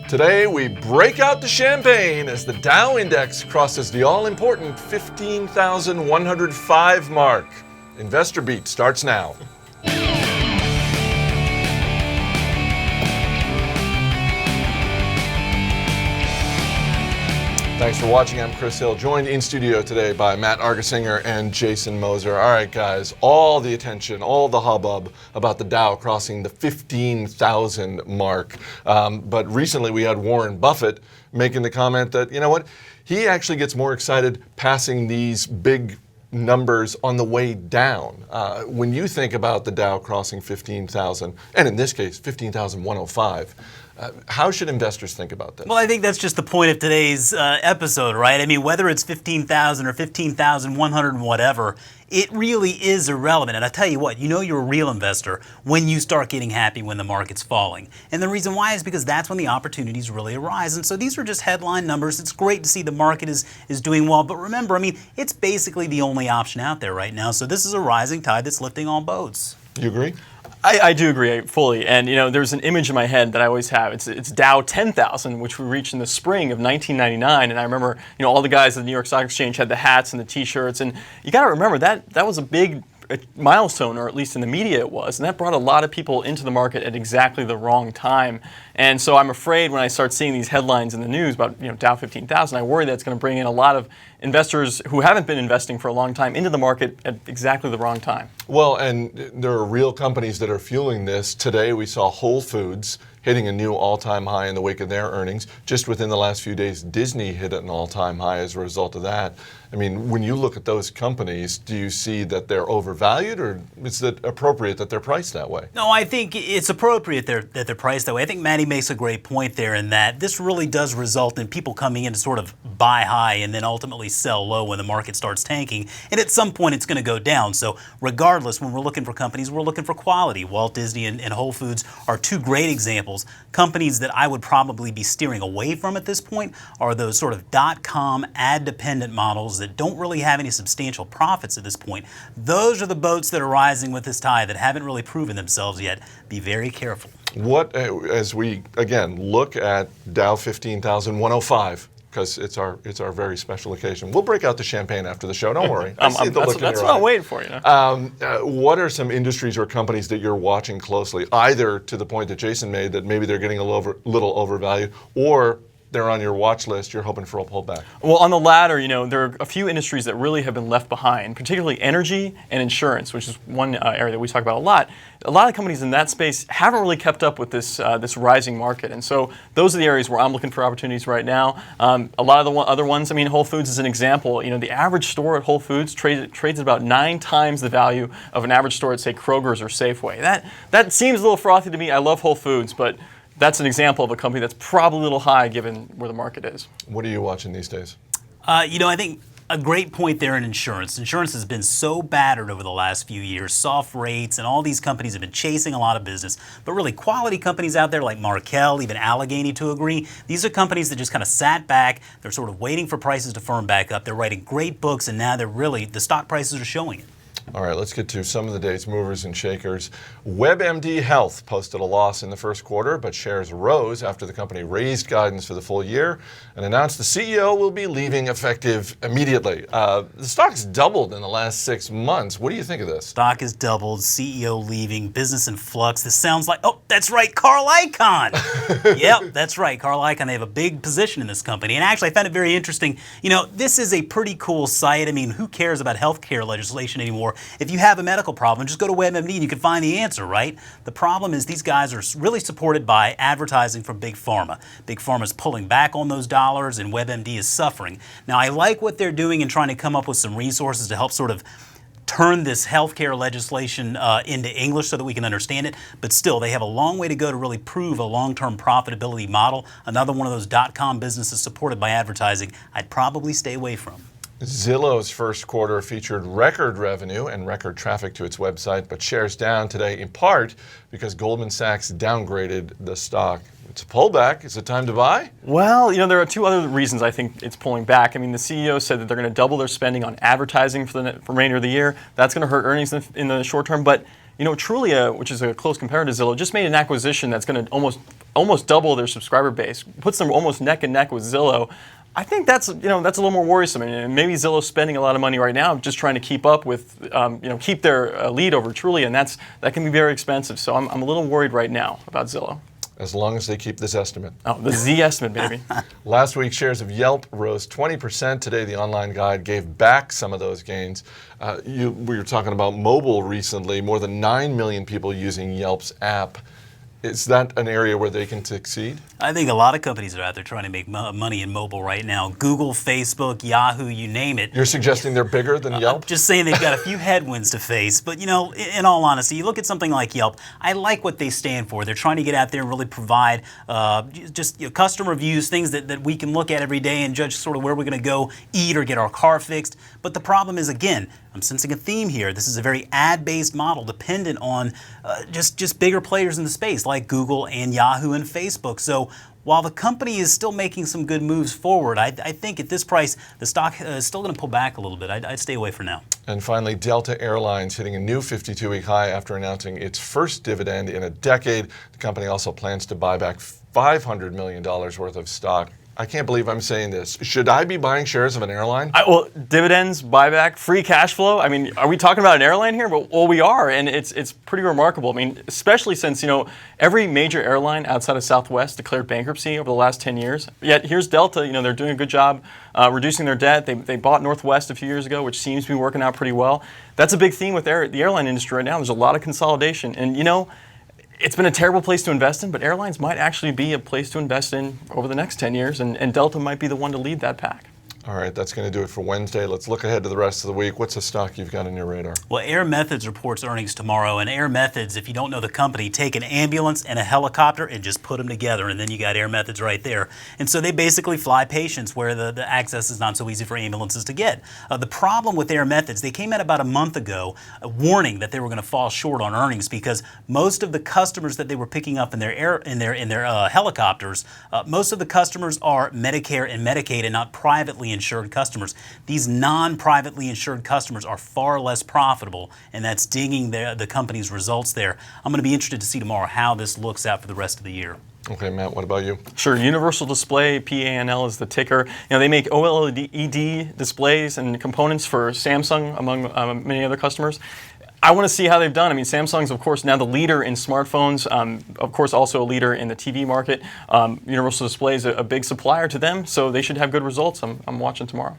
Today, we break out the champagne as the Dow Index crosses the all-important 15,105 mark. Investor Beat starts now. Thanks for watching. I'm Chris Hill, joined in studio today by Matt Argersinger and Jason Moser. All right, guys, all the attention, all the hubbub about the Dow crossing the 15,000 mark. But recently we had Warren Buffett making the comment that, you know what, he actually gets more excited passing these big numbers on the way down. When you think about the Dow crossing 15,000, and in this case, 15,105, how should investors think about this? Well, I think that's just the point of today's episode, right? I mean, whether it's 15,000 or 15,100 and whatever, it really is irrelevant. And I tell you what, you know you're a real investor when you start getting happy when the market's falling. And the reason why is because that's when the opportunities really arise. And so these are just headline numbers. It's great to see the market is doing well. But remember, I mean, it's basically the only option out there right now. So this is a rising tide that's lifting all boats. You agree? I do agree fully, and there's an image in my head that I always have. It's Dow 10,000, which we reached in the spring of 1999, and I remember all the guys at the New York Stock Exchange had the hats and the T-shirts, and you got to remember that was a big milestone, or at least in the media it was, and that brought a lot of people into the market at exactly the wrong time. And so I'm afraid when I start seeing these headlines in the news about Dow 15,000, I worry that it's going to bring in a lot of investors who haven't been investing for a long time into the market at exactly the wrong time. Well, and there are real companies that are fueling this. Today we saw Whole Foods hitting a new all-time high in the wake of their earnings. Just within the last few days, Disney hit an all-time high as a result of that. I mean, when you look at those companies, do you see that they're overvalued, or is it appropriate that they're priced that way? No, I think it's appropriate that they're priced that way. I think Matty makes a great point there in that this really does result in people coming in to sort of buy high and then ultimately sell low when the market starts tanking. And at some point, it's going to go down. So regardless, when we're looking for companies, we're looking for quality. Walt Disney and Whole Foods are two great examples. Companies that I would probably be steering away from at this point are those sort of .com ad-dependent models that don't really have any substantial profits at this point. Those are the boats that are rising with this tide that haven't really proven themselves yet. Be very careful. What, as we, again, look at Dow 15,105, because it's our very special occasion. We'll break out the champagne after the show. Don't worry. That's what I'm waiting for. What are some industries or companies that you're watching closely, either to the point that Jason made that maybe they're getting a little overvalued, or they're on your watch list, you're hoping for a pullback? Well, on the latter, there are a few industries that really have been left behind, particularly energy and insurance, which is one area that we talk about a lot. A lot of companies in that space haven't really kept up with this rising market, and so those are the areas where I'm looking for opportunities right now. A lot of the other ones, I mean, Whole Foods is an example. The average store at Whole Foods trades at about 9 times the value of an average store at, say, Kroger's or Safeway. That seems a little frothy to me. I love Whole Foods, but that's an example of a company that's probably a little high given where the market is. What are you watching these days? I think a great point there in insurance. Insurance has been so battered over the last few years. Soft rates and all these companies have been chasing a lot of business. But really, quality companies out there like Markel, even Allegheny to agree, these are companies that just kind of sat back. They're sort of waiting for prices to firm back up. They're writing great books, and now the stock prices are showing it. All right, let's get to some of the day's movers and shakers. WebMD Health posted a loss in the first quarter, but shares rose after the company raised guidance for the full year and announced the CEO will be leaving effective immediately. The stock's doubled in the last 6 months. What do you think of this? Stock has doubled, CEO leaving, business in flux. This sounds like, oh, that's right, Carl Icahn. Yep, that's right, Carl Icahn. They have a big position in this company. And actually, I found it very interesting. This is a pretty cool site. I mean, who cares about healthcare legislation anymore? If you have a medical problem, just go to WebMD and you can find the answer, right? The problem is these guys are really supported by advertising from Big Pharma. Big Pharma is pulling back on those dollars and WebMD is suffering. Now, I like what they're doing in trying to come up with some resources to help sort of turn this healthcare legislation into English so that we can understand it, but still, they have a long way to go to really prove a long-term profitability model. Another one of those .com businesses supported by advertising I'd probably stay away from. Zillow's first quarter featured record revenue and record traffic to its website, but shares down today in part because Goldman Sachs downgraded the stock. It's a pullback. Is it time to buy? Well, there are two other reasons I think it's pulling back. I mean, the CEO said that they're going to double their spending on advertising for the remainder of the year. That's going to hurt earnings in the short term, but Trulia, which is a close competitor to Zillow, just made an acquisition that's going to almost almost double their subscriber base, puts them almost neck and neck with Zillow. I think that's that's a little more worrisome. And maybe Zillow's spending a lot of money right now just trying to keep up with keep their lead over Trulia, and that can be very expensive. So I'm a little worried right now about Zillow. As long as they keep this estimate. Oh, the Z estimate, baby. Last week, shares of Yelp rose 20%. Today, the online guide gave back some of those gains. We were talking about mobile recently. More than 9 million people using Yelp's app. Is that an area where they can succeed? I think a lot of companies are out there trying to make money in mobile right now. Google, Facebook, Yahoo, you name it. You're suggesting they're bigger than Yelp? I'm just saying they've got a few headwinds to face. But, in all honesty, you look at something like Yelp, I like what they stand for. They're trying to get out there and really provide customer reviews, things that we can look at every day and judge sort of where we're going to go eat or get our car fixed. But the problem is, again, I'm sensing a theme here. This is a very ad-based model dependent on just bigger players in the space like Google and Yahoo and Facebook. So while the company is still making some good moves forward, I think at this price, the stock is still going to pull back a little bit. I'd stay away for now. And finally, Delta Airlines hitting a new 52-week high after announcing its first dividend in a decade. The company also plans to buy back $500 million worth of stock. I can't believe I'm saying this. Should I be buying shares of an airline? Well, dividends, buyback, free cash flow. I mean, are we talking about an airline here? Well, we are, and it's pretty remarkable. I mean, especially since every major airline outside of Southwest declared bankruptcy over the last 10 years. Yet here's Delta. They're doing a good job reducing their debt. They bought Northwest a few years ago, which seems to be working out pretty well. That's a big theme with the airline industry right now. There's a lot of consolidation, and it's been a terrible place to invest in, but airlines might actually be a place to invest in over the next 10 years, and Delta might be the one to lead that pack. All right, that's going to do it for Wednesday. Let's look ahead to the rest of the week. What's a stock you've got on your radar? Well, Air Methods reports earnings tomorrow, and Air Methods, if you don't know the company, take an ambulance and a helicopter and just put them together, and then you got Air Methods right there. And so they basically fly patients where the access is not so easy for ambulances to get. The problem with Air Methods, they came out about a month ago warning that they were going to fall short on earnings because most of the customers that they were picking up in their helicopters, most of the customers are Medicare and Medicaid and not privately insured customers. These non-privately insured customers are far less profitable, and that's dinging the company's results there. I'm going to be interested to see tomorrow how this looks out for the rest of the year. Okay, Matt, what about you? Sure, Universal Display, PANL is the ticker. They make OLED displays and components for Samsung, among many other customers. I want to see how they've done. I mean, Samsung's, of course, now the leader in smartphones, of course, also a leader in the TV market. Universal Display is a big supplier to them, so they should have good results. I'm watching tomorrow.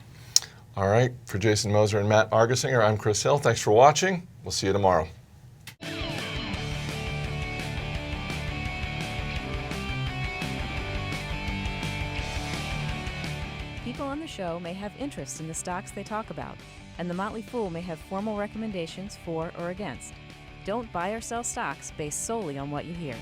All right, for Jason Moser and Matt Argersinger, I'm Chris Hill. Thanks for watching. We'll see you tomorrow. People on the show may have interests in the stocks they talk about, and the Motley Fool may have formal recommendations for or against. Don't buy or sell stocks based solely on what you hear.